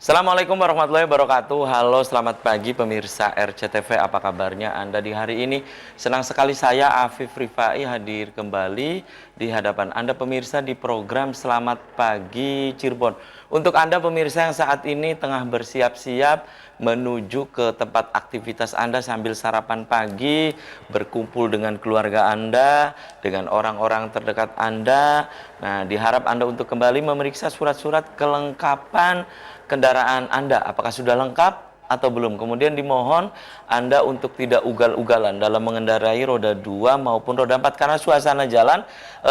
Assalamualaikum warahmatullahi wabarakatuh. Halo, selamat pagi pemirsa RCTV. Apa kabarnya Anda di hari ini? Senang sekali saya Afif Rifai hadir kembali di hadapan Anda pemirsa di program Selamat Pagi Cirebon. Untuk Anda pemirsa yang saat ini tengah bersiap-siap menuju ke tempat aktivitas Anda sambil sarapan pagi, berkumpul dengan keluarga Anda, dengan orang-orang terdekat Anda. Nah, diharap Anda untuk kembali memeriksa surat-surat kelengkapan kendaraan Anda, apakah sudah lengkap atau belum. Kemudian dimohon Anda untuk tidak ugal-ugalan dalam mengendarai roda 2 maupun roda 4 karena suasana jalan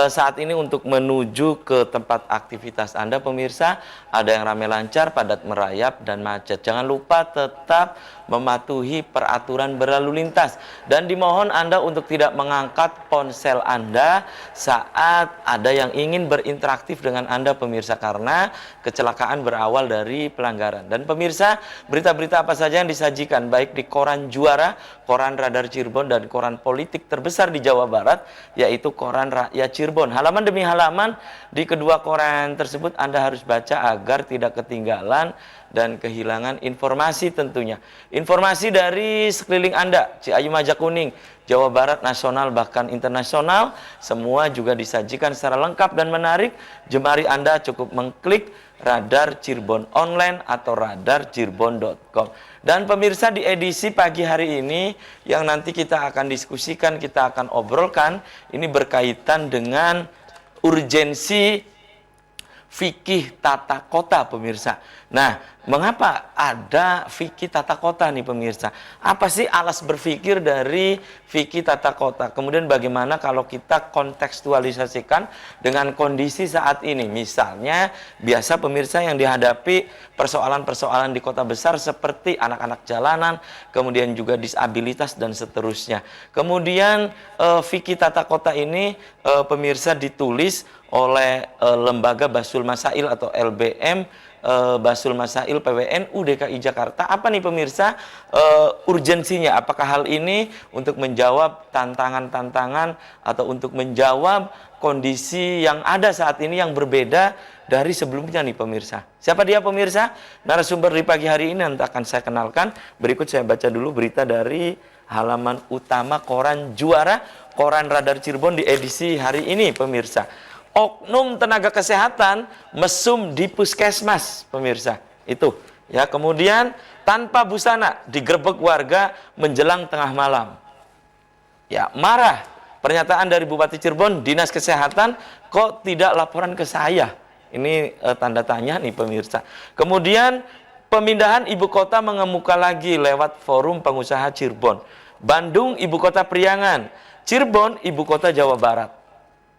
saat ini untuk menuju ke tempat aktivitas Anda pemirsa ada yang ramai lancar, padat merayap dan macet. Jangan lupa tetap mematuhi peraturan berlalu lintas dan dimohon Anda untuk tidak mengangkat ponsel Anda saat ada yang ingin berinteraksi dengan Anda pemirsa karena kecelakaan berawal dari pelanggaran. Dan pemirsa, berita-berita apa saja yang disajikan baik di koran Juara, koran Radar Cirebon dan koran politik terbesar di Jawa Barat yaitu koran Rakyat Cirebon. Halaman demi halaman di kedua koran tersebut Anda harus baca agar tidak ketinggalan dan kehilangan informasi tentunya. Informasi dari sekeliling Anda, Ciayu Majakuning, Jawa Barat, nasional bahkan internasional, semua juga disajikan secara lengkap dan menarik. Jemari Anda cukup mengklik Radar Cirebon Online atau radarcirebon.com. Dan pemirsa di edisi pagi hari ini yang nanti kita akan diskusikan, kita akan obrolkan, ini berkaitan dengan urgensi fikih tata kota pemirsa. Nah, mengapa ada fikih tata kota nih pemirsa? Apa sih alas berpikir dari fikih tata kota? Kemudian bagaimana kalau kita kontekstualisasikan dengan kondisi saat ini? Misalnya, biasa pemirsa yang dihadapi persoalan-persoalan di kota besar seperti anak-anak jalanan, kemudian juga disabilitas dan seterusnya. Kemudian fikih tata kota ini pemirsa ditulis oleh Lembaga Basul Masail atau LBM Basul Masail PWNU DKI Jakarta. Apa nih pemirsa urgensinya? Apakah hal ini untuk menjawab tantangan-tantangan atau untuk menjawab kondisi yang ada saat ini yang berbeda dari sebelumnya nih pemirsa? Siapa dia pemirsa? Narasumber di pagi hari ini nanti akan saya kenalkan. Berikut saya baca dulu berita dari halaman utama koran Juara, koran Radar Cirebon di edisi hari ini pemirsa. Oknum tenaga kesehatan mesum di puskesmas pemirsa itu ya. Kemudian tanpa busana digerebek warga menjelang tengah malam ya. Marah pernyataan dari Bupati Cirebon, Dinas Kesehatan kok tidak laporan ke saya. Ini tanda tanya nih pemirsa. Kemudian pemindahan ibu kota mengemuka lagi lewat Forum Pengusaha Cirebon. Bandung ibu kota Priangan, Cirebon ibu kota Jawa Barat.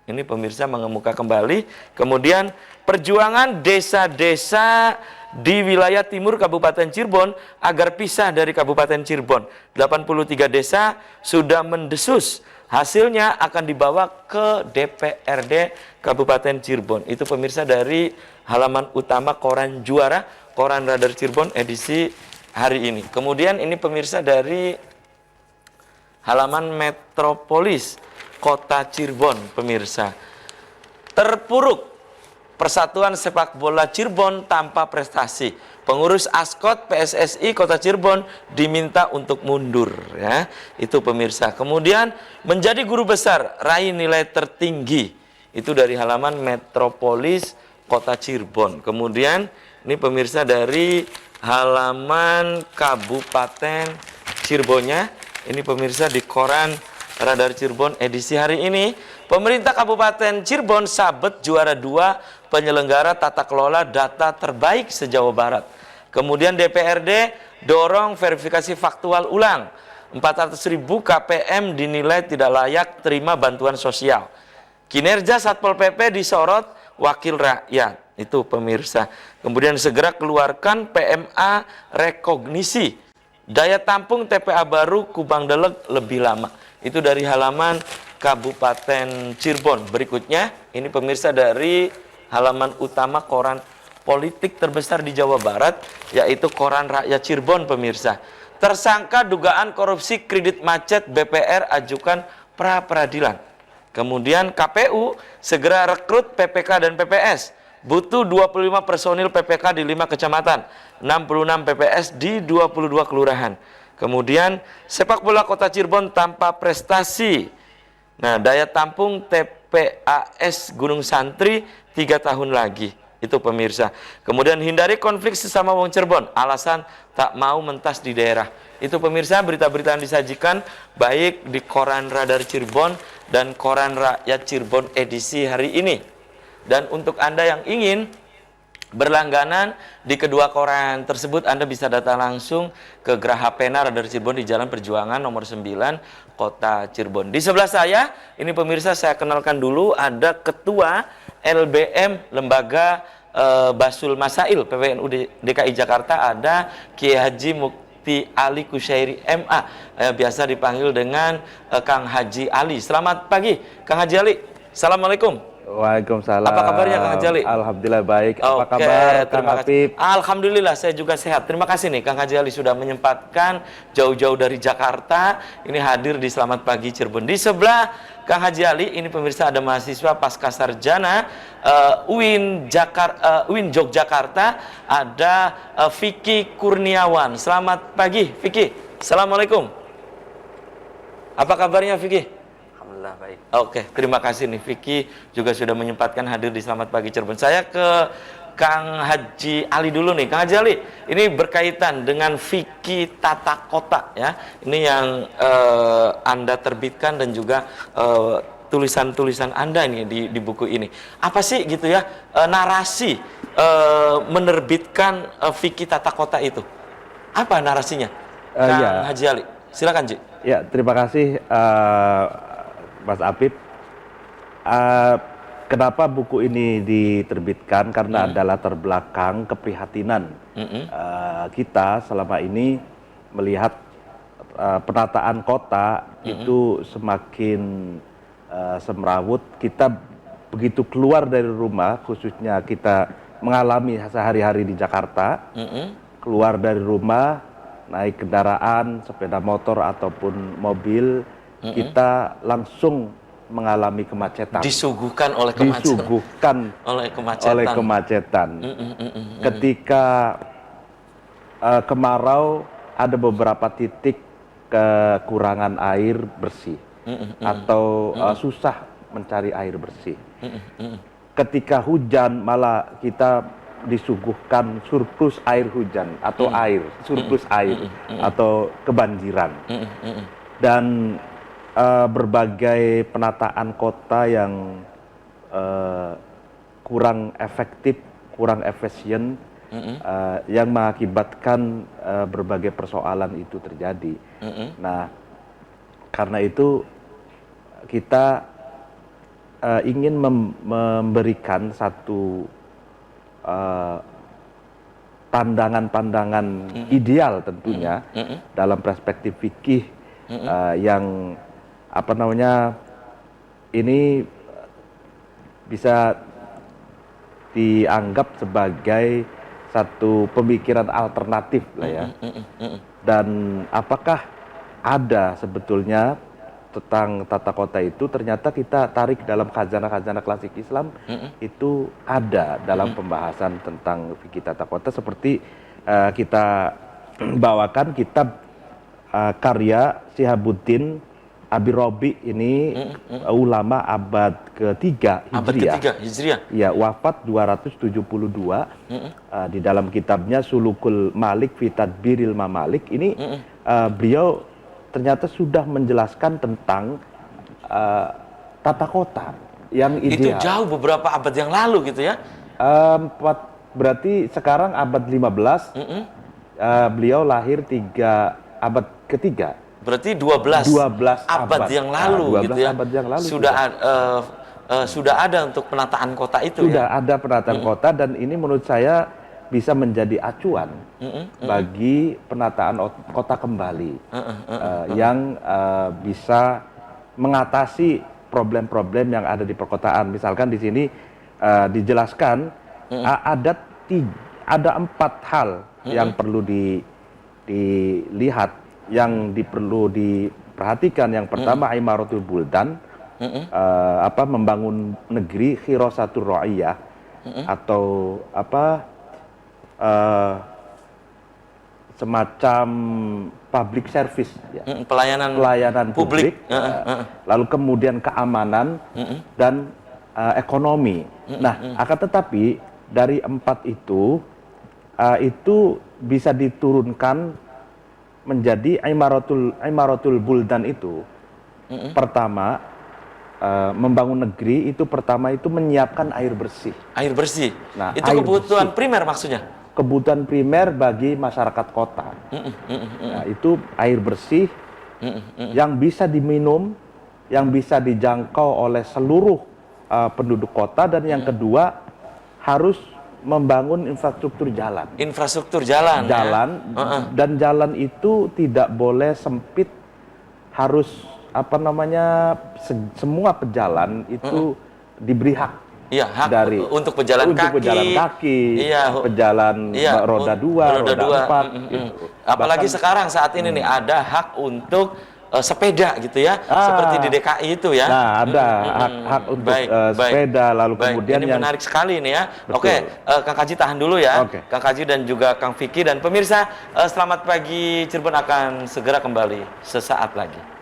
Ini pemirsa mengemuka kembali. Kemudian perjuangan desa-desa di wilayah timur Kabupaten Cirebon agar pisah dari Kabupaten Cirebon. 83 desa sudah mendesus. Hasilnya akan dibawa ke DPRD Kabupaten Cirebon. Itu pemirsa dari halaman utama koran Juara, koran Radar Cirebon edisi hari ini. Kemudian ini pemirsa dari halaman Metropolis Kota Cirebon pemirsa. Terpuruk Persatuan Sepak Bola Cirebon tanpa prestasi. Pengurus Askot PSSI Kota Cirebon diminta untuk mundur ya. Itu pemirsa. Kemudian menjadi guru besar raih nilai tertinggi. Itu dari halaman Metropolis Kota Cirebon. Kemudian ini pemirsa dari halaman Kabupaten Cirebonnya. Ini pemirsa di koran Radar Cirebon edisi hari ini. Pemerintah Kabupaten Cirebon sabet juara 2 penyelenggara tata kelola data terbaik se-Jawa Barat. Kemudian DPRD dorong verifikasi faktual ulang. 400.000 KPM dinilai tidak layak terima bantuan sosial. Kinerja Satpol PP disorot wakil rakyat. Itu pemirsa. Kemudian segera keluarkan PMA rekognisi. Daya tampung TPA baru Kubang Deleg lebih lama. Itu dari halaman Kabupaten Cirebon. Berikutnya, ini pemirsa dari halaman utama koran politik terbesar di Jawa Barat, yaitu koran Rakyat Cirebon pemirsa. Tersangka dugaan korupsi kredit macet BPR ajukan pra peradilan. Kemudian KPU segera rekrut PPK dan PPS. butuh 25 personil PPK di 5 kecamatan, 66 PPS di 22 kelurahan. Kemudian sepak bola Kota Cirebon tanpa prestasi. Nah, daya tampung TPAS Gunung Santri 3 tahun lagi. Itu pemirsa. Kemudian hindari konflik sesama wong Cirebon, alasan tak mau mentas di daerah. Itu pemirsa berita-berita yang disajikan baik di Koran Radar Cirebon dan Koran Rakyat Cirebon edisi hari ini. Dan untuk Anda yang ingin berlangganan di kedua koran tersebut, Anda bisa datang langsung ke Geraha Pena Radar Cirebon di Jalan Perjuangan nomor 9, Kota Cirebon. Di sebelah saya, ini pemirsa saya kenalkan dulu, ada Ketua LBM Lembaga Basul Masail PWNU DKI Jakarta, ada Kiai Haji Mukti Ali Kusyairi MA, biasa dipanggil dengan Kang Haji Ali. Selamat pagi, Kang Haji Ali. Assalamualaikum. Waalaikumsalam. Apa kabarnya Kang Haji Ali? Alhamdulillah baik. Apa Oke, kabar Kang terima kasih. Apip? Alhamdulillah saya juga sehat. Terima kasih nih Kang Haji Ali sudah menyempatkan jauh-jauh dari Jakarta ini hadir di Selamat Pagi Cirebon. Di sebelah Kang Haji Ali ini pemirsa ada mahasiswa pasca sarjana UIN Yogyakarta, ada Vicky Kurniawan. Selamat pagi Vicky. Assalamualaikum. Apa kabarnya Vicky? Alhamdulillah baik. Oke, terima kasih nih Vicky juga sudah menyempatkan hadir di Selamat Pagi Cirebon. Saya ke Kang Haji Ali dulu nih. Kang Haji Ali, ini berkaitan dengan Vicky Tata Kota ya. Ini yang Anda terbitkan dan juga tulisan-tulisan Anda ini di buku ini. Apa sih gitu ya narasi menerbitkan Vicky Tata Kota itu? Apa narasinya? Kang Haji Ali, silakan Ji. Ya, terima kasih Mas Apip. Kenapa buku ini diterbitkan? Karena ada latar belakang keprihatinan kita selama ini melihat penataan kota itu semakin semrawut. Kita begitu keluar dari rumah, khususnya kita mengalami sehari-hari di Jakarta, keluar dari rumah, naik kendaraan, sepeda motor ataupun mobil, kita langsung mengalami kemacetan. Disuguhkan oleh kemacetan. Disuguhkan oleh kemacetan. Ketika kemarau, ada beberapa titik kekurangan air bersih atau susah mencari air bersih. Ketika hujan, malah kita disuguhkan surplus air hujan atau surplus air atau kebanjiran. Dan berbagai penataan kota yang kurang efektif, kurang efisien, yang mengakibatkan berbagai persoalan itu terjadi. Nah, karena itu kita ingin memberikan satu pandangan-pandangan ideal tentunya dalam perspektif fikih yang ini bisa dianggap sebagai satu pemikiran alternatif lah ya. Dan apakah ada sebetulnya tentang tata kota itu? Ternyata kita tarik dalam khazanah-khazanah klasik Islam, itu ada dalam pembahasan tentang fikih tata kota, seperti kita bawakan kitab karya Syihabuddin Abi Robi ini, ulama abad ketiga Hijriah. Ya, wafat 272. Di dalam kitabnya Sulukul Malik fi Tadbiril Mamalik ini beliau ternyata sudah menjelaskan tentang tata kota yang ideal. Itu jauh beberapa abad yang lalu gitu ya? Berarti sekarang abad 15, beliau lahir abad ketiga. Berarti 12 abad yang lalu gitu ya? Abad yang lalu sudah ada untuk penataan kota itu. Sudah ada penataan kota, dan ini menurut saya bisa menjadi acuan bagi penataan kota kembali yang bisa mengatasi problem-problem yang ada di perkotaan. Misalkan di sini dijelaskan ada 4 hal yang perlu dilihat, yang perlu diperhatikan. Yang pertama, imaratul buldan, membangun negeri, khirasatur ra'iyah, atau apa semacam public service, ya. Pelayanan publik, lalu kemudian keamanan dan ekonomi. Nah, akan tetapi dari 4 itu bisa diturunkan menjadi imaratul buldan itu. Pertama, membangun negeri itu pertama itu menyiapkan air bersih. Air bersih. Nah, itu air kebutuhan bersih. primer maksudnya. Kebutuhan primer bagi masyarakat kota. Nah, itu air bersih yang bisa diminum, yang bisa dijangkau oleh seluruh penduduk kota, dan yang kedua harus membangun infrastruktur jalan. Infrastruktur jalan. Jalan, Ya? dan jalan itu tidak boleh sempit, harus semua pejalan itu diberi hak. Iya, hak dari untuk pejalan kaki, iya, pejalan roda 2, roda 4. Gitu. Apalagi sekarang saat ini nih ada hak untuk sepeda gitu ya, seperti di DKI itu ya. Nah, ada hak untuk sepeda, lalu kemudian ini menarik sekali nih ya. Betul. Oke, Kang Kaji tahan dulu ya. Oke. Kang Kaji dan juga Kang Vicky dan pemirsa, selamat pagi Cirebon akan segera kembali sesaat lagi.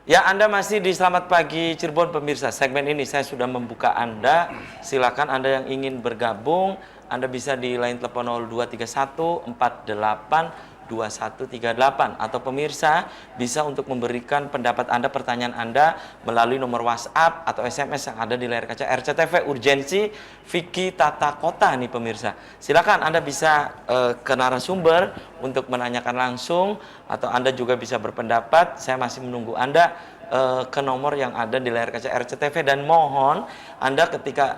Ya, Anda masih di Selamat Pagi Cirebon pemirsa. Segmen ini saya sudah membuka Anda. Silakan Anda yang ingin bergabung, Anda bisa di line telepon 0231 48 2138, atau pemirsa bisa untuk memberikan pendapat Anda, pertanyaan Anda melalui nomor WhatsApp atau SMS yang ada di layar kaca RCTV. Urgensi Vicky Tata Kota nih pemirsa. Silakan Anda bisa ke narasumber untuk menanyakan langsung, atau Anda juga bisa berpendapat. Saya masih menunggu Anda ke nomor yang ada di layar kaca RCTV, dan mohon Anda ketika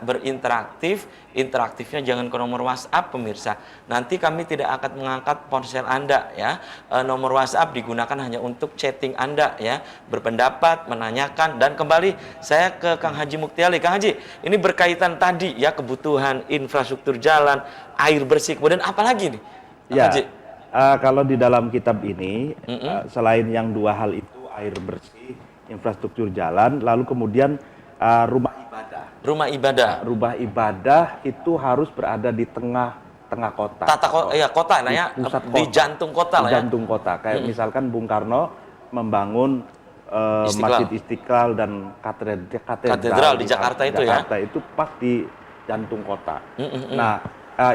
interaktifnya jangan ke nomor WhatsApp pemirsa. Nanti kami tidak akan mengangkat ponsel Anda ya. Nomor WhatsApp digunakan hanya untuk chatting Anda ya, berpendapat, menanyakan. Dan kembali saya ke Kang Haji Muktiali. Kang Haji, ini berkaitan tadi ya, kebutuhan infrastruktur jalan, air bersih, kemudian apa lagi nih Kang Ya, Haji? kalau di dalam kitab ini selain yang 2 hal itu, air bersih, infrastruktur jalan, lalu kemudian rumah ibadah. Rumah ibadah. Rumah ibadah itu harus berada di tengah kota. Kota, nah ya, Pusat di kota. jantung kota lah ya. Jantung kota. Kayak misalkan Bung Karno membangun Masjid Istiqlal dan katedral di Jakarta itu ya. Jakarta itu pas di jantung kota. Nah,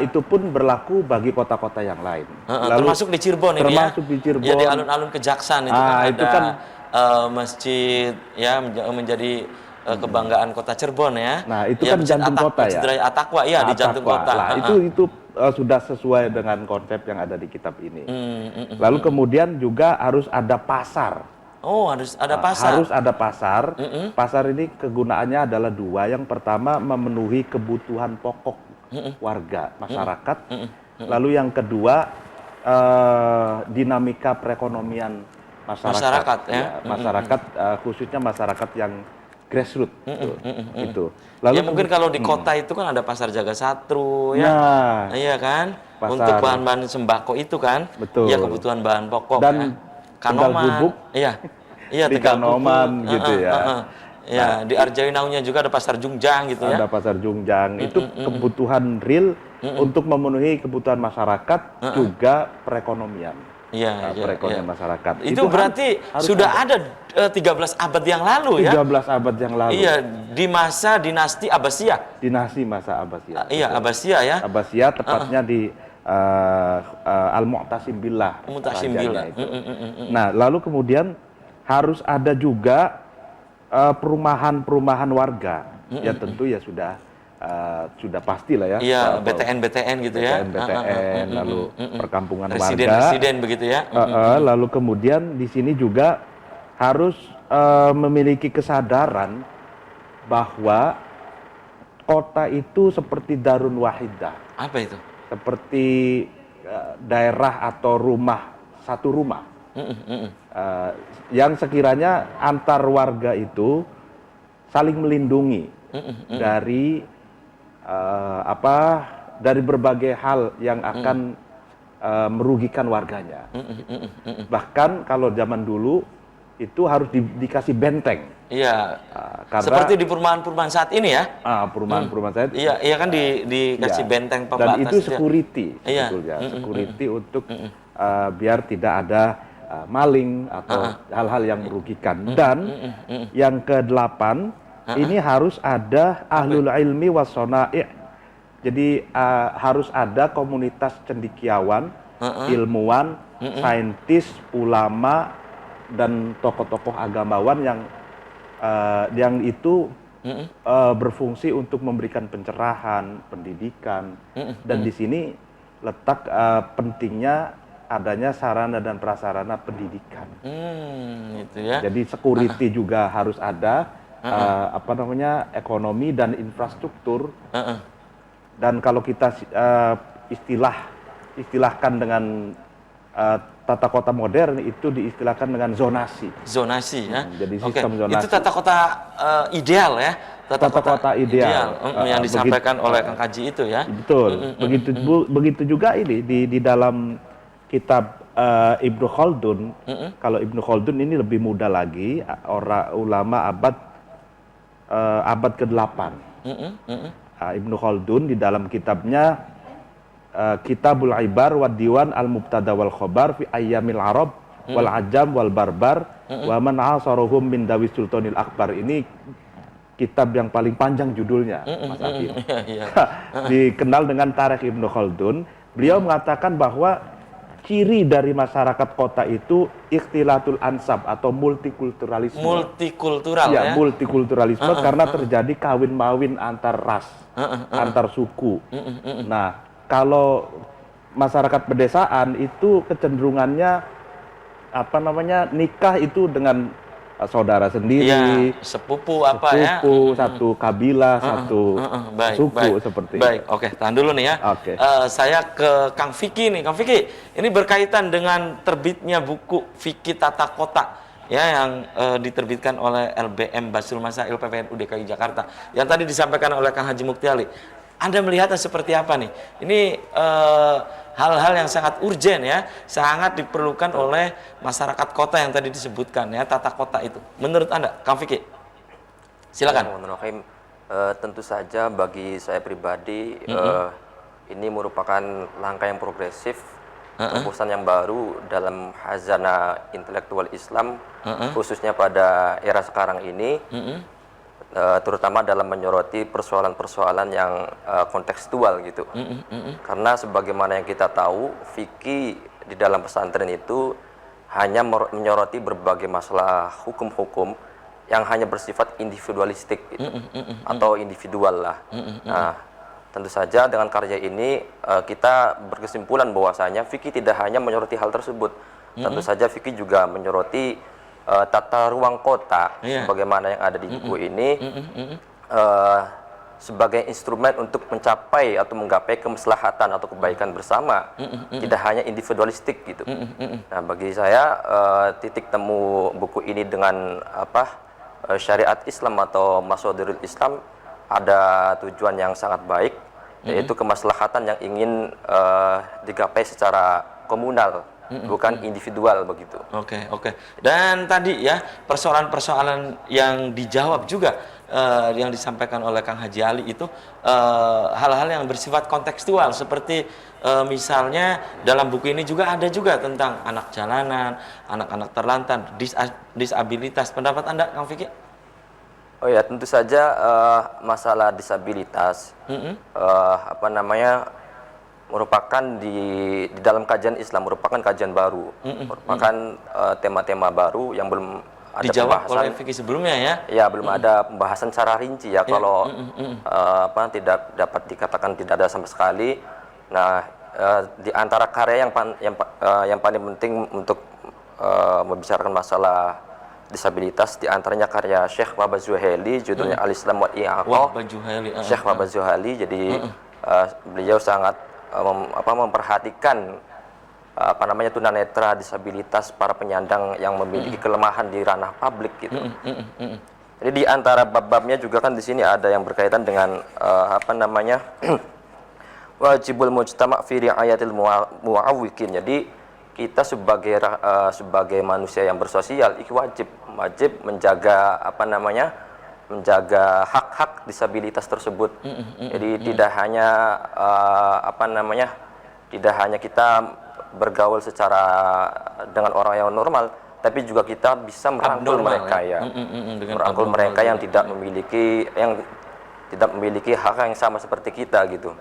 itu pun berlaku bagi kota-kota yang lain. Lalu, termasuk di Cirebon ini ya. Termasuk di Cirebon. Ya, di alun-alun Kejaksaan itu kan itu ada kan masjid ya, menjadi kebanggaan kota Cirebon ya. Nah, itu ya, kan jantung kota ya. Masjid At-Taqwa ya, di jantung kota. Nah, itu sudah sesuai dengan konsep yang ada di kitab ini. Lalu kemudian juga harus ada pasar. Oh, harus ada pasar. Harus ada pasar. Pasar ini kegunaannya adalah 2. Yang pertama, memenuhi kebutuhan pokok warga masyarakat. Lalu yang kedua, dinamika perekonomian masyarakat ya. Masyarakat khususnya masyarakat yang grassroots itu. Lalu ya mungkin kalau di kota itu kan ada pasar Jaga Satru ya. Nah, iya kan? pasar. Untuk bahan-bahan sembako itu kan. Betul. Ya, kebutuhan bahan pokok Dan ya. Kanoman. Iya. Iya, di Kanoman gitu ya. Ya, di Arjawinaunya juga ada pasar Jungjang gitu ya. Ada pasar Jungjang. Itu kebutuhan real untuk memenuhi kebutuhan masyarakat, juga perekonomian. Iya, perekonomian masyarakat. Itu berarti harus sudah ada 13 abad yang lalu ya. 13 abad yang lalu. Iya, di masa dinasti Abbasiyah. Dinasti masa Abbasiyah. Iya, Abbasiyah ya. Abbasiyah tepatnya di Al-Mu'tasim Billah. Mu'tasim Billah. Nah, lalu kemudian harus ada juga perumahan warga. Ya tentu ya sudah pasti lah ya. Iya, BTN gitu ya. BTN, lalu perkampungan warga. Residen begitu ya. Lalu kemudian di sini juga harus memiliki kesadaran bahwa kota itu seperti darun wahidah. Apa itu? Seperti daerah atau satu rumah. Yang sekiranya antar warga itu saling melindungi dari apa dari berbagai hal yang akan merugikan warganya. Bahkan kalau zaman dulu itu harus dikasih benteng. Iya. Karena Seperti di perumahan-perumahan saat ini ya. perumahan-perumahan saya. Iya, iya kan dikasih Ya, benteng pembatas. dan itu security Iya. sebetulnya, security untuk biar tidak ada maling atau hal-hal yang merugikan. Dan yang kedelapan, ini harus ada ahlul ilmi wassana'i'. Jadi harus ada komunitas cendekiawan, ilmuwan, saintis, ulama, dan tokoh-tokoh agamawan yang itu berfungsi untuk memberikan pencerahan, pendidikan, dan di sini letak pentingnya adanya sarana dan prasarana pendidikan. Itu ya. Jadi security juga harus ada, ekonomi dan infrastruktur. Dan kalau kita istilahkan dengan tata kota modern, itu diistilahkan dengan zonasi. Zonasi ya. Jadi Oke. sistem zonasi. Itu tata kota ideal ya. Tata kota ideal. Yang disampaikan oleh Kang Kaji itu ya. Betul. Begitu juga ini di dalam kitab Ibnu Khaldun. Kalau Ibnu Khaldun ini lebih muda lagi, ulama abad ke-8. Ibnu Khaldun di dalam kitabnya Kitabul Ibar wa Diwan al-Mubtada wal Khobar fi Ayyamil Arab wal Ajam wal Barbar wa man asaruhum min Dawis Sultanil Akbar. Ini kitab yang paling panjang judulnya, Mas Afif. Dikenal dengan Tarikh Ibnu Khaldun. Beliau mengatakan bahwa ciri dari masyarakat kota itu ikhtilatul ansab atau multikulturalisme. Multikultural ya. Multikulturalisme karena terjadi kawin-mawin antar ras, antar suku. Nah, kalau masyarakat pedesaan itu kecenderungannya nikah itu dengan saudara sendiri, sepupu ya. Satu kabilah, satu suku seperti itu. Baik, oke, tahan dulu nih ya. Oke. Saya ke Kang Vicky nih. Kang Vicky, ini berkaitan dengan terbitnya buku Fikih Tata Kota ya yang diterbitkan oleh LBM Basul Masail PPNU DKI Jakarta yang tadi disampaikan oleh Kang Haji Muktiali. Anda melihatnya seperti apa nih? Ini hal-hal yang sangat urgen ya, sangat diperlukan oleh masyarakat kota yang tadi disebutkan ya, tata kota itu. Menurut Anda, Kang Vicky? Silakan. Tentu saja bagi saya pribadi ini merupakan langkah yang progresif, terobosan yang baru dalam khazanah intelektual Islam, khususnya pada era sekarang ini. Terutama dalam menyoroti persoalan-persoalan yang kontekstual gitu. Karena sebagaimana yang kita tahu, fikih di dalam pesantren itu hanya menyoroti berbagai masalah hukum-hukum yang hanya bersifat individualistik gitu, atau individual lah. Nah, tentu saja dengan karya ini kita berkesimpulan bahwasanya fikih tidak hanya menyoroti hal tersebut. Tentu saja fikih juga menyoroti tata ruang kota, sebagaimana yang ada di buku ini, sebagai instrumen untuk mencapai atau menggapai kemaslahatan atau kebaikan bersama, tidak hanya individualistik gitu. Nah, bagi saya titik temu buku ini dengan syariat Islam atau masyadirul Islam ada tujuan yang sangat baik, yaitu kemaslahatan yang ingin digapai secara komunal, bukan individual begitu. Oke. Dan tadi ya persoalan-persoalan yang dijawab juga yang disampaikan oleh Kang Haji Ali itu hal-hal yang bersifat kontekstual seperti misalnya dalam buku ini juga ada juga tentang anak jalanan, anak-anak terlantar, disabilitas. Pendapat Anda, Kang Vicky? Oh ya, tentu saja masalah disabilitas merupakan di dalam kajian Islam merupakan kajian baru, merupakan tema-tema baru yang belum ada dijawab pembahasan oleh Vicky sebelumnya ya. Ya, belum ada pembahasan secara rinci ya. Kalau tidak dapat dikatakan tidak ada sama sekali. Nah, di antara karya yang paling penting untuk membicarakan masalah disabilitas, di antaranya karya Syekh Wahbah Zuhaili, judulnya Al-Islam wal I'aqah. Syekh Wahbah Zuhaili. Jadi beliau sangat memperhatikan tunanetra, disabilitas, para penyandang yang memiliki kelemahan di ranah publik gitu. Jadi di antara bab-babnya juga kan di sini ada yang berkaitan dengan apa namanya wajibul mujtama' fi ri'ayatil mu'awwiqin. Jadi kita sebagai manusia yang bersosial itu wajib menjaga apa namanya menjaga hak-hak disabilitas tersebut. Jadi tidak hanya apa namanya tidak hanya kita bergaul secara dengan orang yang normal, tapi juga kita bisa merangkul Abnormal, mereka ya? merangkul mereka yang tidak memiliki hak yang sama seperti kita gitu.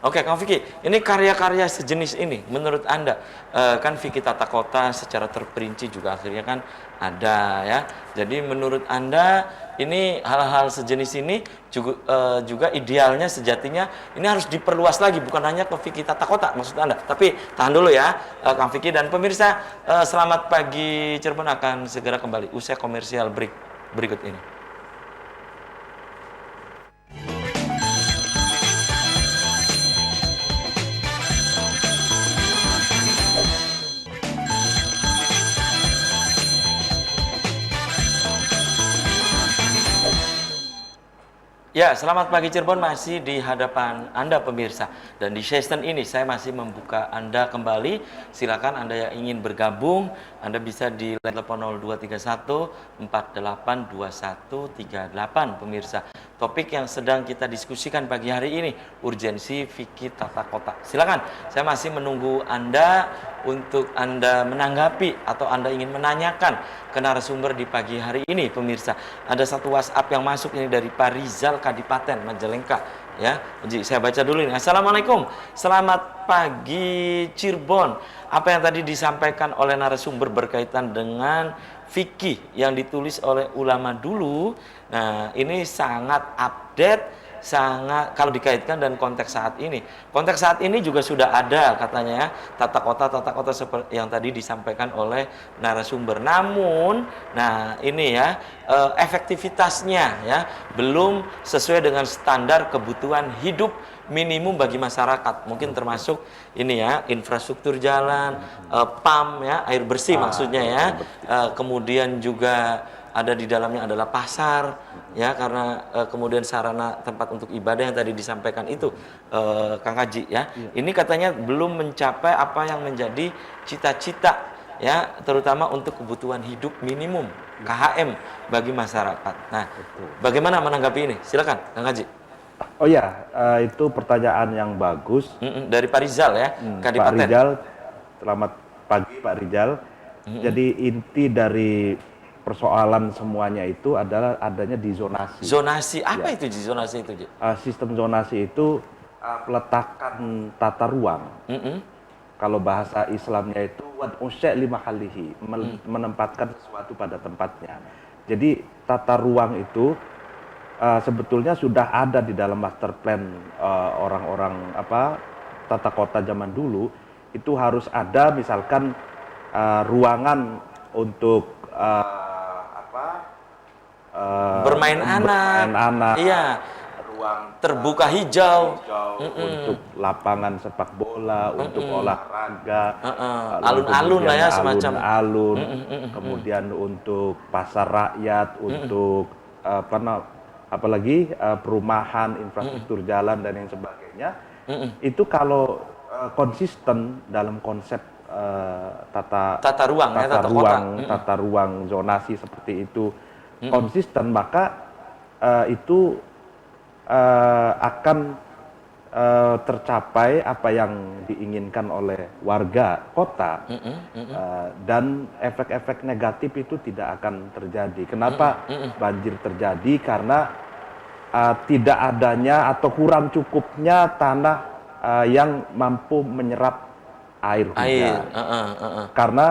Oke, Kang Vicky, ini karya-karya sejenis ini menurut Anda, kan Vicky Tata Kota secara terperinci juga akhirnya kan ada ya. Jadi menurut Anda ini hal-hal sejenis ini juga idealnya sejatinya ini harus diperluas lagi, bukan hanya ke Vicky Tata Kota maksud Anda. Tapi tahan dulu ya, Kang Vicky dan pemirsa, selamat pagi Cirebon akan segera kembali usai komersial break berikut ini. Ya, selamat pagi Cirebon, masih di hadapan Anda pemirsa. Dan di session ini saya masih membuka Anda kembali. Silakan Anda yang ingin bergabung, Anda bisa di telepon 0231 482138 pemirsa. Topik yang sedang kita diskusikan pagi hari ini, urgensi Vicky Tata Kota. Silakan, saya masih menunggu Anda untuk Anda menanggapi atau Anda ingin menanyakan ke narasumber di pagi hari ini pemirsa. Ada satu WhatsApp yang masuk ini dari Pak Rizal Kadipaten Majalengka ya. Jadi saya baca dulu ini. Assalamualaikum. Selamat pagi Cirebon. Apa yang tadi disampaikan oleh narasumber berkaitan dengan fikih yang ditulis oleh ulama dulu. Nah, ini sangat update, sangat kalau dikaitkan dan konteks saat ini. Konteks saat ini juga sudah ada katanya ya, tata kota seperti yang tadi disampaikan oleh narasumber. Namun, nah ini ya efektivitasnya ya belum sesuai dengan standar kebutuhan hidup minimum bagi masyarakat. Mungkin termasuk ini ya infrastruktur jalan, PAM ya, air bersih maksudnya ya. Kemudian juga ada di dalamnya adalah pasar ya, karena kemudian sarana tempat untuk ibadah yang tadi disampaikan itu Kang Haji ya. Ini katanya belum mencapai apa yang menjadi cita-cita ya, terutama untuk kebutuhan hidup minimum KHM bagi masyarakat. Nah, bagaimana menanggapi ini? Silakan Kang Haji. Oh ya, itu pertanyaan yang bagus. Dari Pak Rizal ya, Pak Rizal, selamat pagi Pak Rizal. Jadi inti dari persoalan semuanya itu adalah adanya di zonasi. Zonasi, apa itu zonasi itu? Sistem zonasi itu peletakan tata ruang. Kalau bahasa Islamnya itu wad'u syai' li mahallihi, menempatkan sesuatu pada tempatnya. Jadi tata ruang itu sebetulnya sudah ada di dalam master plan orang-orang tata kota zaman dulu. Itu harus ada misalkan ruangan untuk bermain anak, iya, ruang terbuka hijau, untuk lapangan sepak bola, untuk olahraga, alun-alun lah ya, semacam alun-alun, kemudian untuk pasar rakyat, untuk apalagi perumahan, infrastruktur jalan dan yang sebagainya. Itu kalau konsisten dalam konsep tata ruang zonasi seperti itu konsisten, maka itu akan tercapai apa yang diinginkan oleh warga kota, dan efek-efek negatif itu tidak akan terjadi. Kenapa banjir terjadi? Karena tidak adanya atau kurang cukupnya tanah yang mampu menyerap air hujan. Karena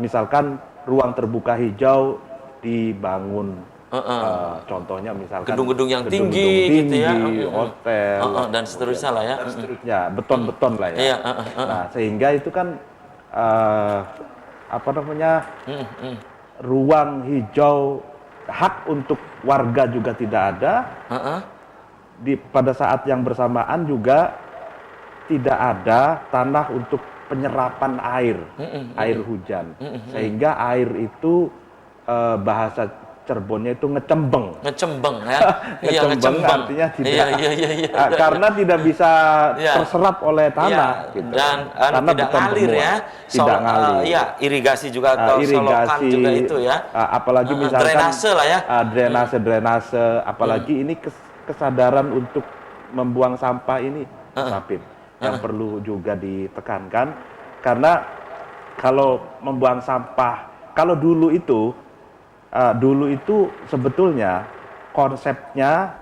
misalkan ruang terbuka hijau dibangun, contohnya misalkan gedung-gedung yang tinggi gitu ya, hotel dan seterusnya lah ya, dan seterusnya, beton-beton lah ya. Nah, sehingga itu kan ruang hijau hak untuk warga juga tidak ada. Pada saat yang bersamaan juga tidak ada tanah untuk penyerapan air hujan, sehingga air itu bahasa Cirebonnya itu ngecembeng. Ngecembeng ya. Iya, Ngecembeng ngecembeng. artinya tidak, Iya, iya, iya, iya. karena tidak bisa Iya. terserap oleh tanah, Iya, gitu. dan Karena tidak bukan ngalir benua. ya. Tidak ngalir. Iya, irigasi juga atau solokan juga itu ya. Apalagi misalkan Drainase lah ya. Drainase, apalagi ini kesadaran untuk membuang sampah ini, Sapin, yang perlu juga ditekankan, karena kalau membuang sampah, kalau dulu itu sebetulnya konsepnya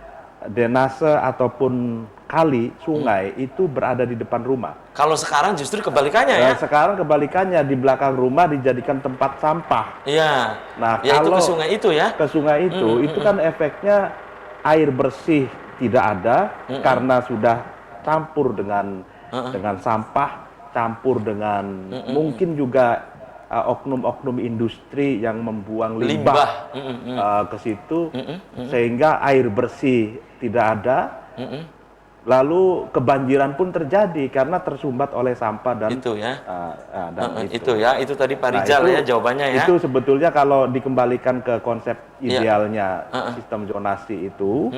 drainase ataupun kali, sungai itu berada di depan rumah. Kalau sekarang justru kebalikannya ya. Sekarang kebalikannya, di belakang rumah dijadikan tempat sampah. Iya. Nah, Ya itu kalau ke sungai itu ya. ke sungai itu kan efeknya air bersih tidak ada karena sudah campur dengan sampah, campur dengan mungkin juga oknum-oknum industri yang membuang limbah, ke situ, sehingga air bersih tidak ada. Lalu kebanjiran pun terjadi karena tersumbat oleh sampah dan Itu ya. itu. Itu tadi Pak Nah, Rizal ya jawabannya ya. Itu sebetulnya kalau dikembalikan ke konsep idealnya sistem zonasi itu,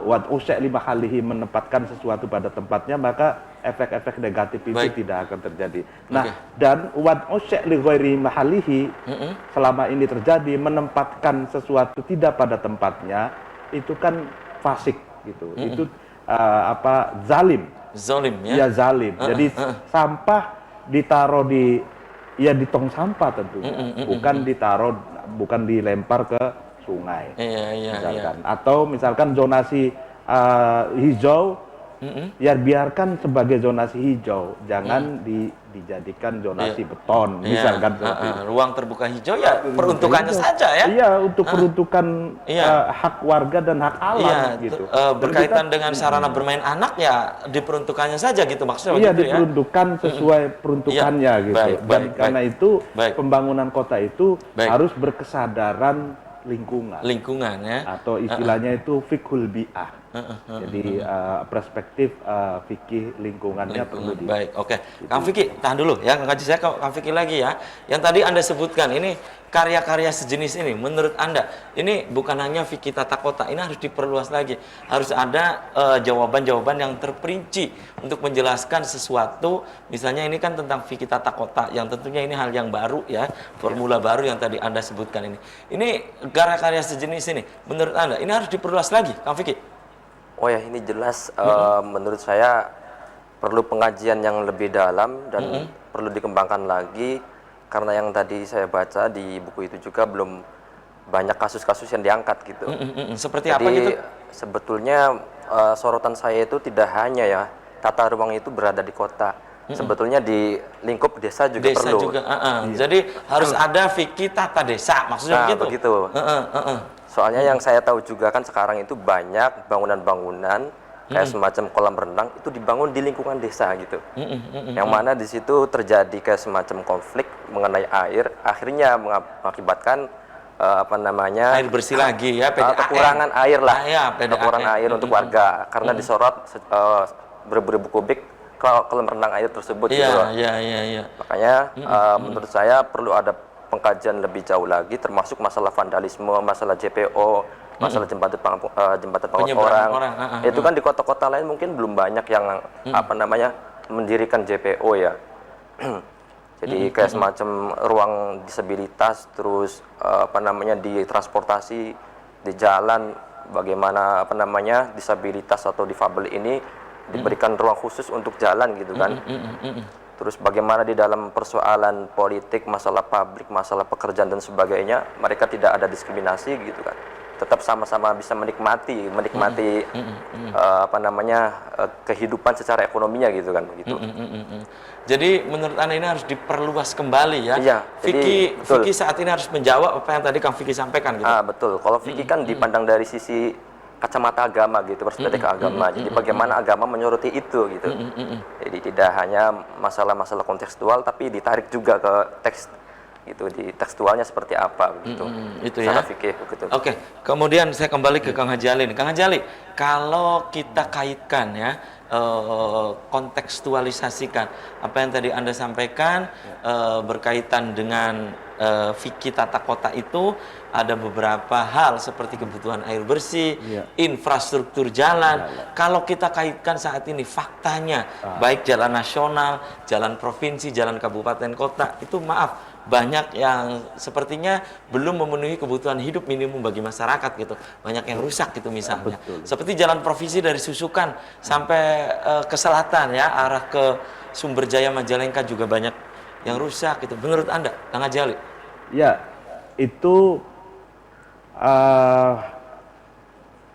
wat usek lima kalihi, menempatkan sesuatu pada tempatnya, maka efek-efek negatif itu tidak akan terjadi. Nah, dan wat usek li ghairi mahalihi, selama ini terjadi menempatkan sesuatu tidak pada tempatnya, itu kan fasik gitu. Itu zalim. Zolim ya. Ya zalim. Jadi sampah ditaruh di tong sampah tentunya, bukan dilempar ke sungai. Iya. Misalkan. Atau misalkan zonasi hijau, ya biarkan sebagai zonasi hijau, jangan dijadikan zonasi beton, misalkan seperti itu. Ruang terbuka hijau ya peruntukannya saja ya. Iya, untuk peruntukan hak warga dan hak alam gitu. Berkaitan dengan sarana bermain anak ya diperuntukannya saja gitu maksudnya. Iya, begitu ya. diperuntukkan sesuai peruntukannya gitu. Dan karena itu pembangunan kota itu harus berkesadaran lingkungan ya. Atau istilahnya itu fiqhul bi'ah. Jadi perspektif fikih lingkungannya perlu di. Baik, oke. Kang Vicky, tahan dulu ya, ngaji saya ke Kang Vicky lagi ya. Yang tadi Anda sebutkan ini karya-karya sejenis ini, menurut Anda ini bukan hanya fikih tata kota, ini harus diperluas lagi. Harus ada jawaban-jawaban yang terperinci untuk menjelaskan sesuatu. Misalnya ini kan tentang fikih tata kota, yang tentunya ini hal yang baru ya, formula baru yang tadi Anda sebutkan ini. Ini karya-karya sejenis ini, menurut Anda ini harus diperluas lagi, Kang Vicky? Oh ya, ini jelas menurut saya perlu pengajian yang lebih dalam dan perlu dikembangkan lagi, karena yang tadi saya baca di buku itu juga belum banyak kasus-kasus yang diangkat gitu. Seperti Jadi, apa gitu? Sebetulnya sorotan saya itu tidak hanya ya tata ruang itu berada di kota. Sebetulnya di lingkup desa juga perlu. Jadi harus ada fikih tata desa, maksudnya begitu. Soalnya yang saya tahu juga kan sekarang itu banyak bangunan-bangunan kayak semacam kolam renang itu dibangun di lingkungan desa gitu. Yang mana di situ terjadi kayak semacam konflik mengenai air, akhirnya mengakibatkan air bersih lagi ya, kekurangan air lah. Kekurangan air untuk warga karena disorot beribu kubik kolam renang air tersebut gitu loh. Makanya menurut saya perlu ada pengkajian lebih jauh lagi, termasuk masalah vandalisme, masalah JPO, masalah jembatan pengaut orang. Itu kan di kota-kota lain mungkin belum banyak yang mendirikan JPO ya. Jadi kayak semacam ruang disabilitas, terus di transportasi, di jalan, bagaimana disabilitas atau difabel ini diberikan ruang khusus untuk jalan gitu kan. Terus bagaimana di dalam persoalan politik, masalah publik, masalah pekerjaan dan sebagainya, mereka tidak ada diskriminasi gitu kan. Tetap sama-sama bisa menikmati kehidupan secara ekonominya gitu kan begitu. Jadi menurut Anda ini harus diperluas kembali ya. Iya, fikih saat ini harus menjawab apa yang tadi Kang Vicky sampaikan gitu. Betul. Kalau fikih kan dipandang dari sisi kacamata agama gitu, perspektif agama. Jadi bagaimana agama menyoroti itu gitu. Jadi tidak hanya masalah-masalah kontekstual, tapi ditarik juga ke teks gitu, di tekstualnya seperti apa gitu. Itu ya. Fikih begitu. Oke, kemudian saya kembali ke Kang Haji Ali. Kang Haji Ali, kalau kita kaitkan ya, kontekstualisasikan apa yang tadi Anda sampaikan berkaitan dengan fikih tata kota itu ada beberapa hal seperti kebutuhan air bersih, Iya. infrastruktur jalan. Kalau kita kaitkan saat ini faktanya, baik jalan nasional, jalan provinsi, jalan kabupaten kota, itu maaf banyak yang sepertinya belum memenuhi kebutuhan hidup minimum bagi masyarakat gitu. Banyak yang rusak gitu misalnya. Seperti jalan provinsi dari Susukan sampai ke selatan ya, arah ke Sumberjaya Majalengka juga banyak yang rusak gitu. Menurut Anda, Kang Haji Ali? Ya, itu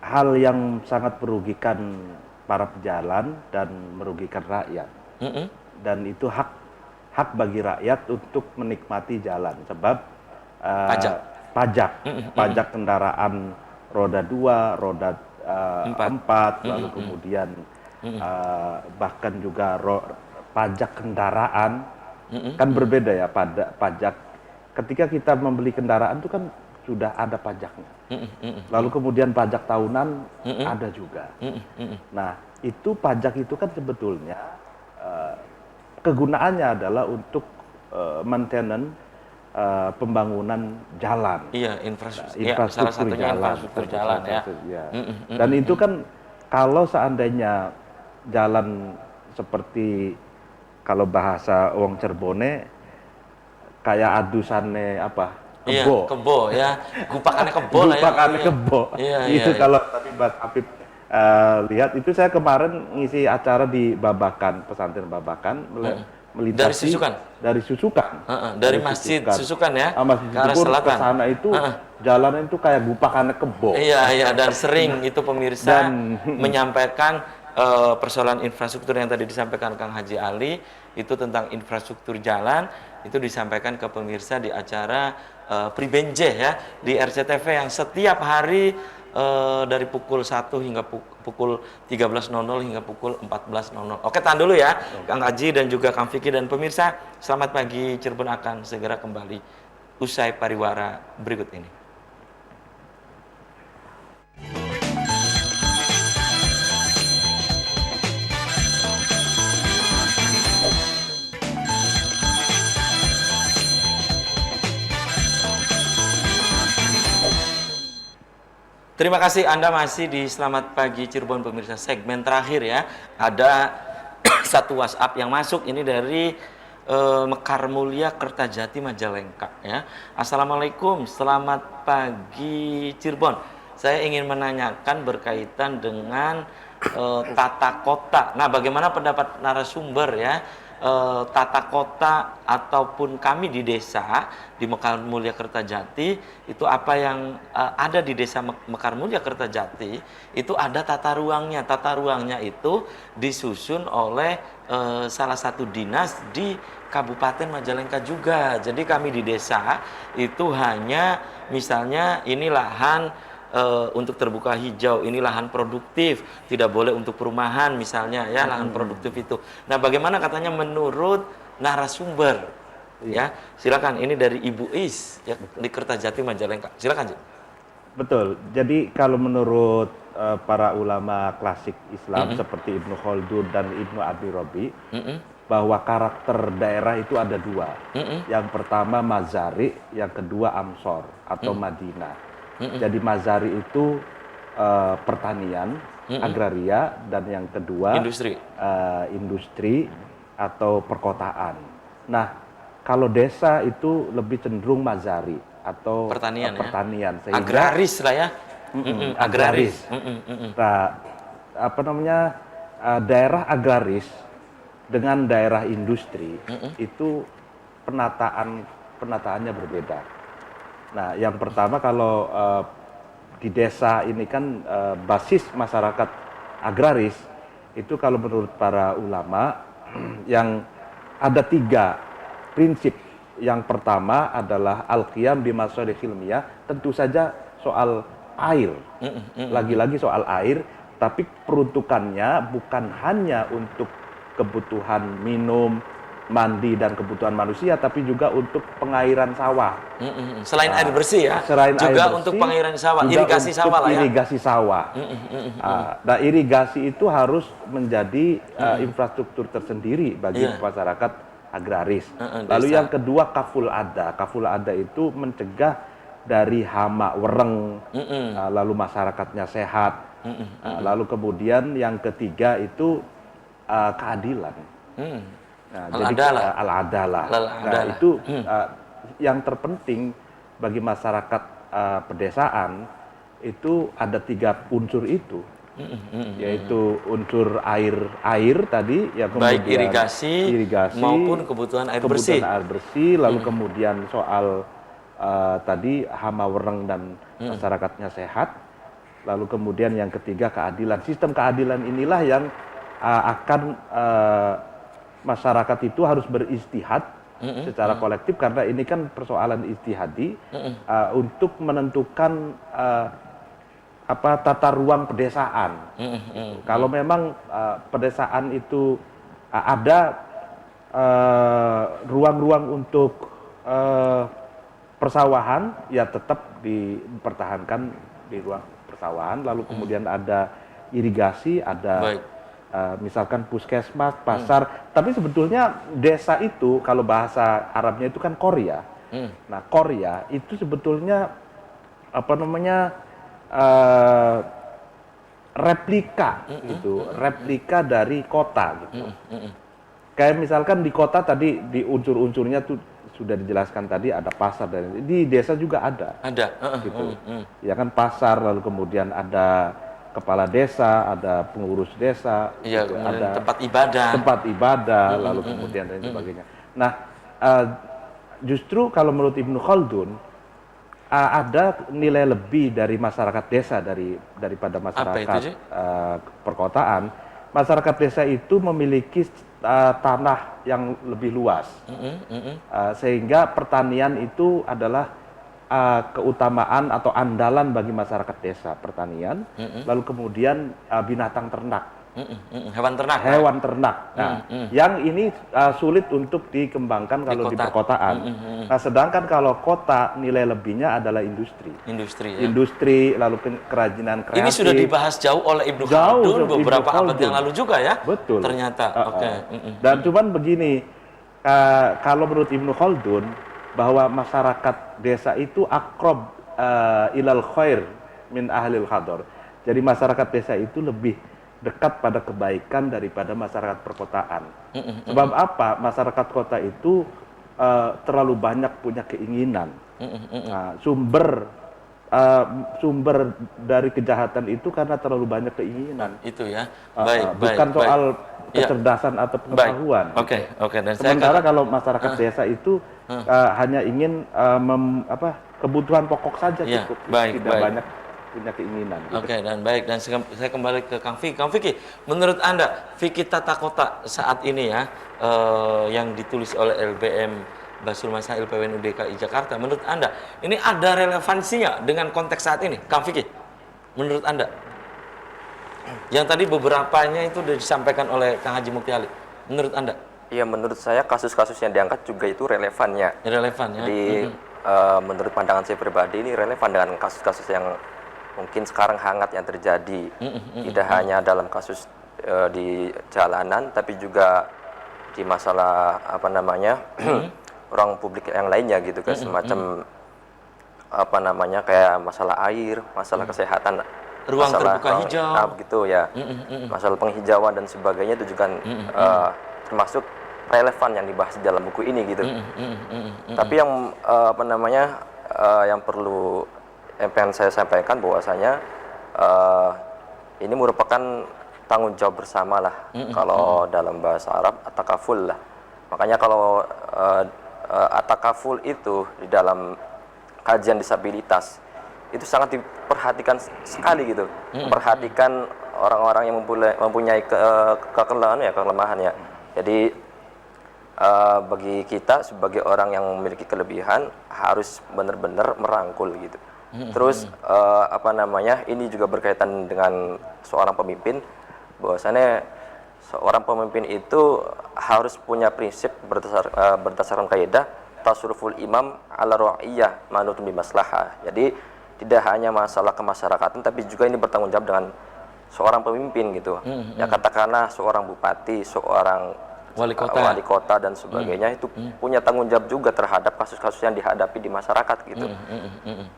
hal yang sangat merugikan para pejalan dan merugikan rakyat. Dan itu hak bagi rakyat untuk menikmati jalan, sebab pajak kendaraan roda 2, roda 4, lalu kemudian bahkan juga pajak kendaraan kan berbeda ya. Pada pajak ketika kita membeli kendaraan itu kan sudah ada pajaknya, lalu kemudian pajak tahunan ada juga. Nah, itu pajak itu kan sebetulnya kegunaannya adalah untuk maintenance pembangunan jalan. Iya, infrastruktur salah Infrastruktur satunya jalan, infrastruktur jalan ya. ya. Dan itu kan kalau seandainya jalan seperti, kalau bahasa wong Cirebone, kayak adusane apa? Iya, Kebo. kebo ya. Gupakannya kebo lah ya. Gupakannya kebo. Iya, Itu iya. kalau tadi Mas Apip lihat, itu saya kemarin ngisi acara di Babakan, pesantren Babakan, melintasi Dari Susukan? Dari Susukan. Dari Masjid Susukan ya, Masjid ke arah Susukan ke selatan. sana itu jalanan itu kayak gupakannya kebo. Iya, iya, dan sering itu pemirsa menyampaikan persoalan infrastruktur yang tadi disampaikan Kang Haji Ali, itu tentang infrastruktur jalan, itu disampaikan ke pemirsa di acara Pribenje ya, di RCTV yang setiap hari dari pukul 1 hingga pukul 13.00 hingga pukul 14.00. Oke, tahan dulu ya, Kang Haji dan juga Kang Fikri dan pemirsa. Selamat pagi, Cirebon akan segera kembali usai pariwara berikut ini. Terima kasih Anda masih di Selamat Pagi Cirebon pemirsa, segmen terakhir ya. Ada satu WhatsApp yang masuk ini dari Mekar Mulia Kertajati Majalengka ya. Assalamualaikum, selamat pagi Cirebon. Saya ingin menanyakan berkaitan dengan tata kota. Nah, bagaimana pendapat narasumber ya? Tata kota ataupun kami di desa di Mekar Mulia Kertajati itu apa yang ada di desa Mekar Mulia Kertajati itu ada tata ruangnya. Tata ruangnya itu disusun oleh salah satu dinas di Kabupaten Majalengka juga. Jadi kami di desa itu hanya misalnya ini lahan untuk terbuka hijau, ini lahan produktif, tidak boleh untuk perumahan misalnya ya, lahan produktif itu. Nah, bagaimana katanya menurut narasumber ya? Silakan, ini dari Ibu Is ya, di Kertajati Majalengka. Silakan, Ji. Betul. Jadi kalau menurut para ulama klasik Islam seperti Ibnu Khaldun dan Ibnu Abi Robi, bahwa karakter daerah itu ada dua. Yang pertama Mazari, yang kedua Amsor atau Madinah. Jadi Mazari itu pertanian, agraria, dan yang kedua industri atau perkotaan. Nah, kalau desa itu lebih cenderung Mazari atau pertanian, pertanian, ya? Agraris lah ya. Agraris. Nah, apa namanya, daerah agraris dengan daerah industri itu penataannya berbeda. Nah, yang pertama kalau di desa ini kan basis masyarakat agraris itu kalau menurut para ulama yang ada 3 prinsip. Yang pertama adalah al-qiyam bimasalihil miyah, tentu saja soal air. Lagi-lagi soal air, tapi peruntukannya bukan hanya untuk kebutuhan minum, mandi dan kebutuhan manusia, tapi juga untuk pengairan sawah. Selain air bersih ya, selain juga air bersih, untuk pengairan sawah, juga irigasi untuk sawah lah ya. Irigasi sawah. Nah, irigasi itu harus menjadi infrastruktur tersendiri bagi masyarakat agraris. Desa. Lalu yang kedua kaful ada. Kaful ada itu mencegah dari hama wereng, lalu masyarakatnya sehat. Lalu kemudian yang ketiga itu keadilan. Nah, Al-adalah. Al-adalah. Nah, itu yang terpenting bagi masyarakat pedesaan itu ada 3 unsur itu. Yaitu unsur air tadi ya, kemudian baik irigasi maupun kebutuhan air bersih. Lalu kemudian soal tadi hama wereng dan masyarakatnya sehat. Lalu kemudian yang ketiga keadilan. Sistem keadilan inilah yang akan masyarakat itu harus beristihad secara kolektif, karena ini kan persoalan istihadi untuk menentukan tata ruang pedesaan. Kalau memang pedesaan itu ada ruang-ruang untuk persawahan, ya tetap dipertahankan di ruang persawahan. Lalu kemudian ada irigasi, ada misalkan puskesmas, pasar. Tapi sebetulnya desa itu kalau bahasa Arabnya itu kan korya. Nah, korya itu sebetulnya replika gitu, replika dari kota gitu. Kayak misalkan di kota tadi di unsur-unsurnya tuh sudah dijelaskan tadi, ada pasar, dan di desa juga ada. Gitu. Ya kan, pasar, lalu kemudian ada kepala desa, ada pengurus desa, gitu, ada tempat ibadah, lalu kemudian dan sebagainya. Nah, justru kalau menurut Ibnu Khaldun ada nilai lebih dari masyarakat desa daripada masyarakat perkotaan. Masyarakat desa itu memiliki tanah yang lebih luas, sehingga pertanian itu adalah keutamaan atau andalan bagi masyarakat desa, pertanian. Lalu kemudian binatang ternak. Hewan ternak. Nah, yang ini sulit untuk dikembangkan kalau di perkotaan. Nah, sedangkan kalau kota nilai lebihnya adalah industri. Industri, lalu kerajinan kreatif. Ini sudah dibahas jauh oleh Ibnu Khaldun beberapa abad yang lalu juga ya. Betul. Ternyata. Dan cuman begini, kalau menurut Ibnu Khaldun bahwa masyarakat desa itu akrob ilal khair min ahlil hadar. Jadi masyarakat desa itu lebih dekat pada kebaikan daripada masyarakat perkotaan. Sebab apa? Masyarakat kota itu terlalu banyak punya keinginan. Nah, sumber dari kejahatan itu karena terlalu banyak keinginan. Itu ya. Bukan soal kecerdasan atau pengetahuan. Dan sementara kalau masyarakat desa itu hanya ingin kebutuhan pokok saja cukup, tidak banyak punya keinginan. Dan saya kembali ke Kang Vicky. Kang Vicky, menurut Anda fikih tata kota saat ini ya, yang ditulis oleh LBM Basul Masail PWNU DKI Jakarta, menurut Anda ini ada relevansinya dengan konteks saat ini, Kang Vicky? Menurut Anda? Yang tadi beberapanya itu sudah disampaikan oleh Kang Haji Mukti Ali. Menurut Anda? Iya, menurut saya kasus-kasus yang diangkat juga itu relevannya. Relevan ya. Jadi menurut pandangan saya pribadi ini relevan dengan kasus-kasus yang mungkin sekarang hangat yang terjadi. Tidak hanya dalam kasus di jalanan, tapi juga di masalah ruang publik yang lainnya gitu kan, semacam kayak masalah air, masalah kesehatan, ruang masalah terbuka hijau gitu ya, masalah penghijauan dan sebagainya, itu juga termasuk relevan yang dibahas di dalam buku ini gitu. Tapi yang yang perlu pengen saya sampaikan bahwasanya ini merupakan tanggung jawab bersama lah. Kalau dalam bahasa Arab atakaful lah. Makanya kalau atakaful itu di dalam kajian disabilitas itu sangat diperhatikan sekali gitu. Perhatikan orang-orang yang mempunyai kelemahan ya. Jadi bagi kita sebagai orang yang memiliki kelebihan harus benar-benar merangkul gitu. Terus ini juga berkaitan dengan seorang pemimpin, bahwasannya seorang pemimpin itu harus punya prinsip berdasarkan kaidah tasarruful imam ala ra'iyah manutun bi maslahah. Jadi tidak hanya masalah kemasyarakatan, tapi juga ini bertanggung jawab dengan seorang pemimpin gitu. Ya katakanlah seorang bupati, seorang wali kota dan sebagainya itu punya tanggung jawab juga terhadap kasus-kasus yang dihadapi di masyarakat gitu.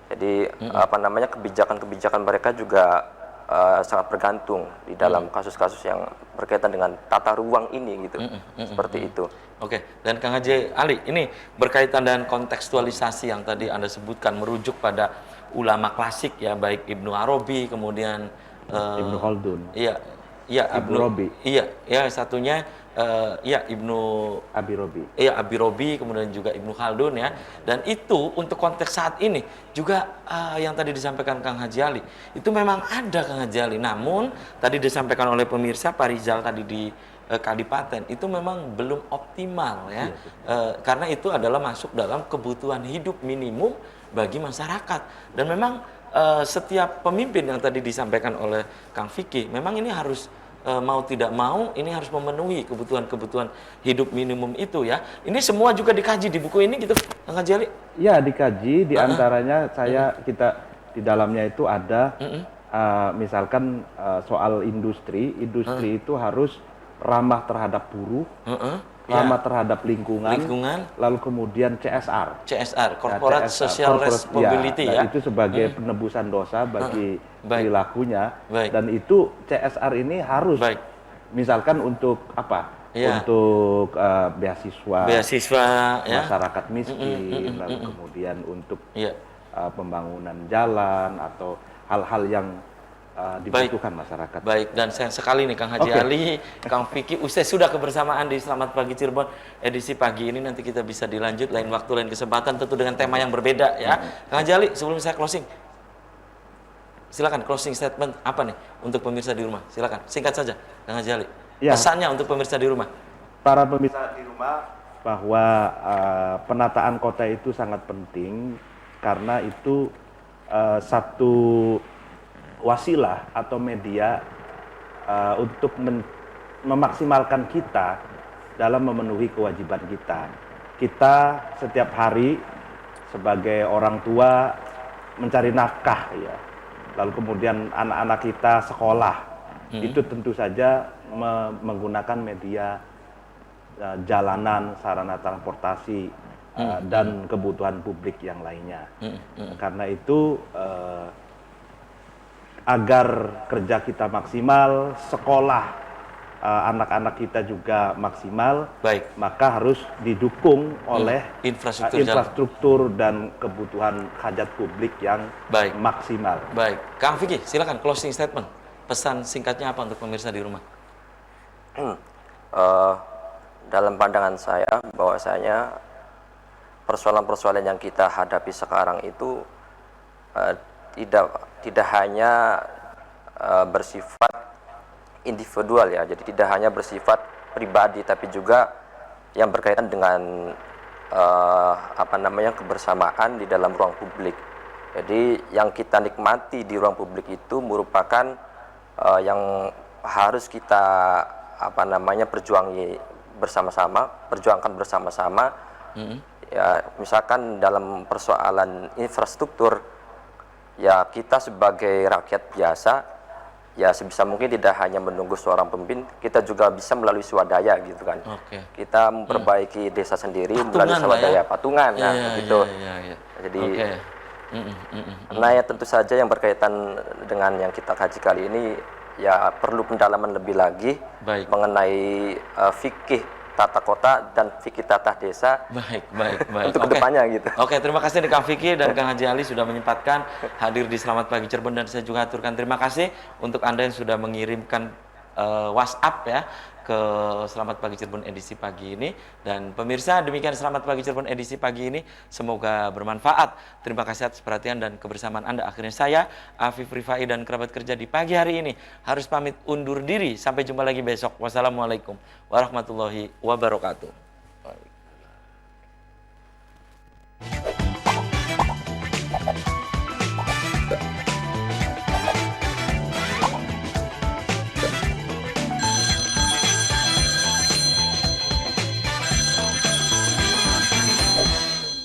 Jadi apa namanya, kebijakan-kebijakan mereka juga sangat bergantung di dalam kasus-kasus yang berkaitan dengan tata ruang ini gitu. Seperti itu. Oke, dan Kang Haji Ali, ini berkaitan dengan kontekstualisasi yang tadi Anda sebutkan, merujuk pada ulama klasik ya, baik Ibnu Arabi, kemudian Ibnu Khaldun. Iya, iya Ibnu Robi. Iya, ya satunya ya Ibnu Abi Robi. Iya, Abi Robi, kemudian juga Ibnu Khaldun ya. Dan itu untuk konteks saat ini juga yang tadi disampaikan Kang Haji Ali, itu memang ada Kang Haji Ali. Namun tadi disampaikan oleh pemirsa Pak Rizal tadi di Kadipaten itu memang belum optimal ya. Karena itu adalah masuk dalam kebutuhan hidup minimum bagi masyarakat. Dan memang setiap pemimpin yang tadi disampaikan oleh Kang Vicky, memang ini harus mau tidak mau ini harus memenuhi kebutuhan-kebutuhan hidup minimum itu ya. Ini semua juga dikaji di buku ini gitu, Kang Haji Ali? Ya, dikaji. Di antaranya kita di dalamnya itu ada misalkan soal industri itu harus ramah terhadap buruh, ramah terhadap lingkungan, lalu kemudian CSR, Corporate Social Responsibility ya. Itu sebagai penebusan dosa bagi perilakunya. Dan itu CSR ini harus, misalkan untuk apa? Untuk beasiswa ya. Masyarakat miskin, lalu kemudian untuk pembangunan jalan atau hal-hal yang dibutuhkan masyarakat. Baik, dan sayang sekali nih Kang Haji Ali, Kang Vicky, usai sudah kebersamaan di Selamat Pagi Cirebon edisi pagi ini. Nanti kita bisa dilanjut lain waktu, lain kesempatan, tentu dengan tema yang berbeda ya. Kang Haji Ali, sebelum saya closing, silakan closing statement apa nih untuk pemirsa di rumah? Silakan, singkat saja Kang Haji Ali. Pesannya untuk pemirsa di rumah. Para pemirsa di rumah, bahwa penataan kota itu sangat penting karena itu satu wasilah atau media untuk memaksimalkan kita dalam memenuhi kewajiban kita. Kita setiap hari sebagai orang tua mencari nafkah ya. Lalu kemudian anak-anak kita sekolah. Itu tentu saja menggunakan media jalanan, sarana transportasi dan kebutuhan publik yang lainnya. Karena itu agar kerja kita maksimal, sekolah anak-anak kita juga maksimal, maka harus didukung oleh infrastruktur dan kebutuhan hajat publik yang maksimal. Baik, Kang Vicky, silakan closing statement. Pesan singkatnya apa untuk pemirsa di rumah? Dalam pandangan saya, bahwasanya persoalan-persoalan yang kita hadapi sekarang itu tidak hanya bersifat individual ya, jadi tidak hanya bersifat pribadi, tapi juga yang berkaitan dengan kebersamaan di dalam ruang publik. Jadi yang kita nikmati di ruang publik itu merupakan yang harus kita perjuangkan bersama-sama. Ya, misalkan dalam persoalan infrastruktur, ya kita sebagai rakyat biasa ya sebisa mungkin tidak hanya menunggu seorang pemimpin, kita juga bisa melalui swadaya gitu kan. Kita memperbaiki desa sendiri melalui swadaya patungan gitu. Jadi nah ya tentu saja yang berkaitan dengan yang kita kaji kali ini ya perlu pendalaman lebih lagi mengenai fikih tata kota dan fikih tata desa. Untuk kedepannya gitu. Terima kasih nih Kang Vicky dan Kang Haji Ali sudah menyempatkan hadir di Selamat Pagi Cirebon, dan saya juga aturkan terima kasih untuk Anda yang sudah mengirimkan WhatsApp ya ke Selamat Pagi Cirebon edisi pagi ini. Dan pemirsa, demikian Selamat Pagi Cirebon edisi pagi ini, semoga bermanfaat. Terima kasih atas perhatian dan kebersamaan Anda. Akhirnya saya, Afif Rifai, dan kerabat kerja di pagi hari ini harus pamit undur diri. Sampai jumpa lagi besok. Wassalamualaikum warahmatullahi wabarakatuh.